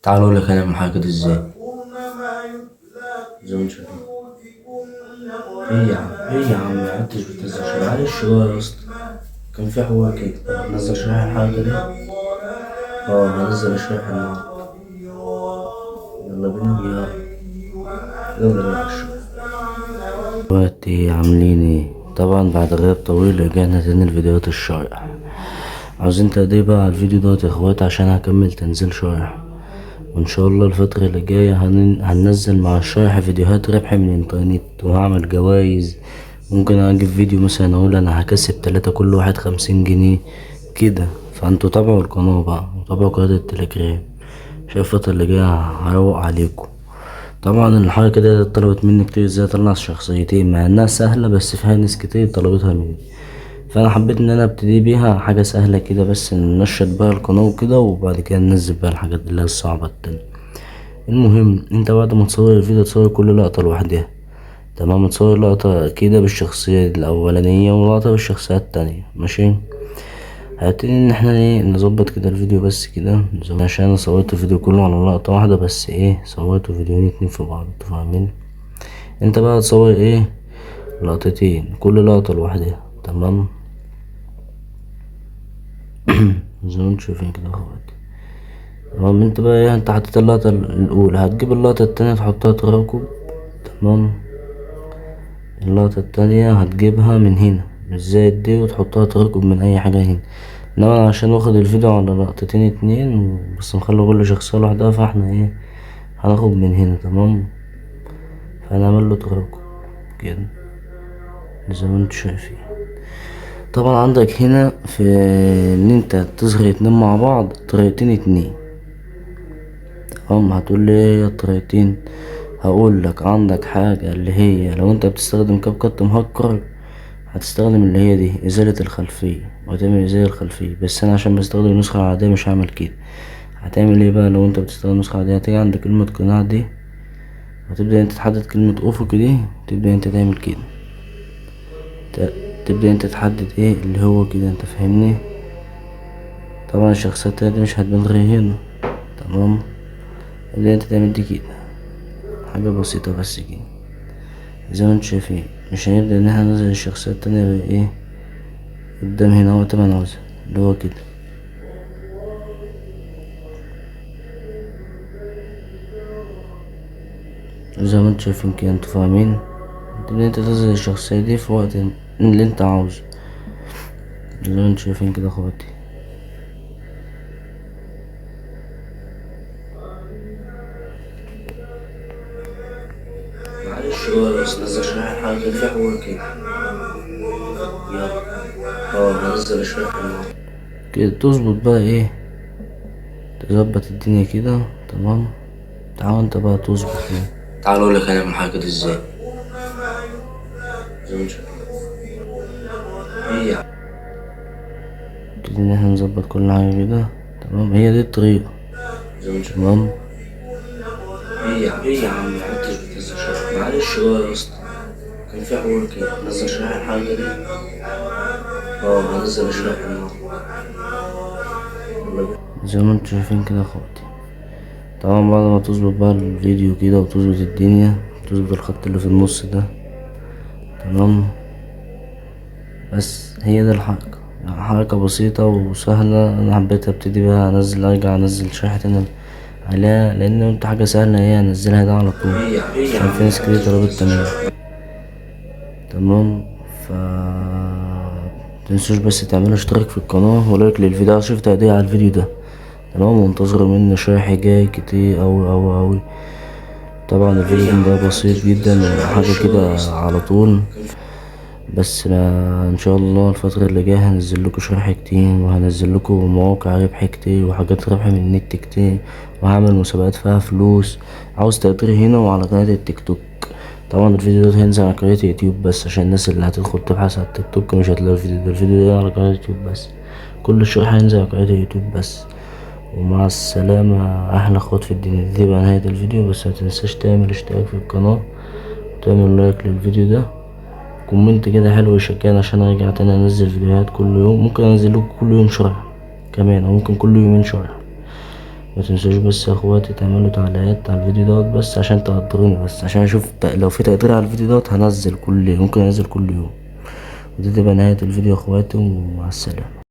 تعالوا اقول لك انا محاكاة ازاي. زي ما انت شايف. ايه يا عم، ايه يا عم، ما انتش بتنزل شوية، معلش بقى يا اسطى. كان في حوار كده، نزل شوية الحاجة دي. هنزل الشريحة النهاردة. يلا بينا يلا بينا الشريحة. دلوقتي عاملين ايه؟ طبعا بعد غياب طويل رجعنا تاني الفيديوهات الشرح. عاوزين تقدير بقى على الفيديو دوت يا اخوات عشان هكمل تنزيل شرح. وان شاء الله الفترة اللي جاية هننزل مع الشرح فيديوهات ربح من الانترنت، وهعمل جوايز. ممكن اجيب فيديو مثلا اقول انا هكسب 3 كل واحد 50 جنيه كده. فانتوا تابعوا القناة بقى وتابعوا قناة التليجرام عشان الفترة اللي جاية هروق عليكم. طبعا الحركة دي طلبت مني كتير ازاي اطلع الشخصيتين، مع انها سهلة بس فيها ناس كتير طلبتها مني. فانا حبيت ان انا ابتدي بيها حاجة سهلة كده، بس ننشط بقى القناة وكده، وبعد كده ننزل بقى الحاجات اللي هي الصعبة التانية. المهم انت بعد ما تصور الفيديو تصور كل لقطة لوحدها. تمام، تصور لقطة كده بالشخصية الاولانية ولقطة بالشخصية التانية، ماشي. هبتدي ان احنا ايه نظبط كده الفيديو بس كده عشان انا صورت الفيديو كله على لقطة واحدة، بس ايه صورت فيديوهين اتنين في بعض، انتوا فاهمين. انت بقى تصور ايه لقطتين كل لقطة لوحدها. تمام. زي ما انتوا شايفين كده اخواتي. تمام، انت بقى ايه، انت حطيت اللقطة الاولى هتجيب اللقطة التانية تحطها تراكب. تمام. اللقطة التانية هتجيبها من هنا مش زي دي وتحطها تراكب من اي حاجة هنا. انما أنا عشان واخد الفيديو على لقطتين اتنين بس مخلي كل شخصية لوحدها، فاحنا ايه هناخد من هنا. تمام. فهنعمل له تراكب كده زي ما انتوا شايفين. طبعا عندك هنا في ان انت تظهر اتنين مع بعض طريقتين اتنين. تمام، هتقول لي ايه هي الطريقتين؟ هقول لك عندك حاجة اللي هي لو انت بتستخدم كاب كات مهكر هتستخدم اللي هي دي ازالة الخلفية، وهتعمل ازالة الخلفية. بس انا عشان بستخدم النسخة العادية مش هعمل كده. هتعمل ايه بقى لو انت بتستخدم النسخة العادية؟ هتيجي عند كلمة قناع دي، هتبدأ انت تحدد كلمة افق دي، تبدأ انت تعمل كده. تبدأ انت تحدد ايه اللي هو كده، انت فاهمني. طبعا الشخصيات التانية دي مش هتبان غير هنا. تمام. تبدأ انت تعمل دي كده، حاجة بسيطة بس كده زي ما انتوا شايفين. مش هنبدأ ان احنا ننزل الشخصيات التانية غير ايه قدام هنا وقت ما نعوزها اللي هو كده. زي ما انتوا شايفين كده، انتوا فاهمين. تبدأ انت تنزل الشخصية دي في وقت اللي انت عاوزه زي ما انتوا شايفين كده اخواتي. معلش بقى بس نزل شوية الحاجة كان في حوار كده. يلا. هنزل شوية النهاردة كده تظبط بقى ايه، تظبط الدنيا كده. تمام. تعال انت بقى تظبط ايه. تعال اقول لك هنعمل حاجة دي ازاي. زي ما انت شايف. ايه يا عم. نبتدي ان احنا نظبط كل حاجة كده. تمام، هي دي الطريقة. زي ما انت شايف. تمام. ايه يا عم، ايه يا عم، ما انتش بتنزل شوية، معلش بقى يا اسطى. كان في حوار كده، نزل شوية الحاجة دي. هنزل شوية النهاردة. زي ما انتوا شايفين كده اخواتي. طبعا بعد ما تظبط بقى الفيديو كده وتظبط الدنيا، تظبط الخط اللي في النص ده. تمام. بس هي دي الحركة، يعني حركة بسيطة وسهلة. انا حبيت ابتدي بقى ارجع انزل شريحة تاني عليها، لان قلت حاجة سهلة ايه انزلها ده على طول عشان في ناس كتير طلبت تمام. تمام. ف متنسوش بس تعملوا اشتراك في القناة ولايك للفيديو عشان اشوف تقدير على الفيديو ده. تمام، وانتظروا مني شرح جاي كتير اوي. طبعا الفيديو ده بسيط جدا وحاجة كده على طول. بس ان شاء الله الفترة اللي جاية هنزل لكم شرح كتير، وهنزل لكم مواقع ربح كتير وحاجات ربح من النت كتير، وهعمل مسابقات فيها فلوس. عاوز تقدير هنا وعلى قناة التيك توك. طبعا الفيديو ده هينزل على قناة يوتيوب بس عشان الناس اللي هتدخل تبحث على التيك توك مش هتلاقي الفيديو ده على قناة يوتيوب بس. كل الشرح هينزل على قناة اليوتيوب بس. ومع السلامة، أحلى خط في الدنيا. دي بقى نهاية الفيديو، بس متنساش تعمل اشتراك في القناة وتعمل لايك للفيديو ده، كومنت كده حلو يشجعني عشان ارجع تاني انزل فيديوهات كل يوم. ممكن انزل لكم كل يوم شرح كمان، او ممكن كل يومين شرح. ما تنسوش بس يا اخواتي تعملوا تعليقات على الفيديو دوت، بس عشان تقدروني، بس عشان اشوف لو في تقدير على الفيديو دوت هنزل كل يوم، ممكن انزل كل يوم. ودي تبقى نهاية الفيديو يا اخواتي، ومع السلامة.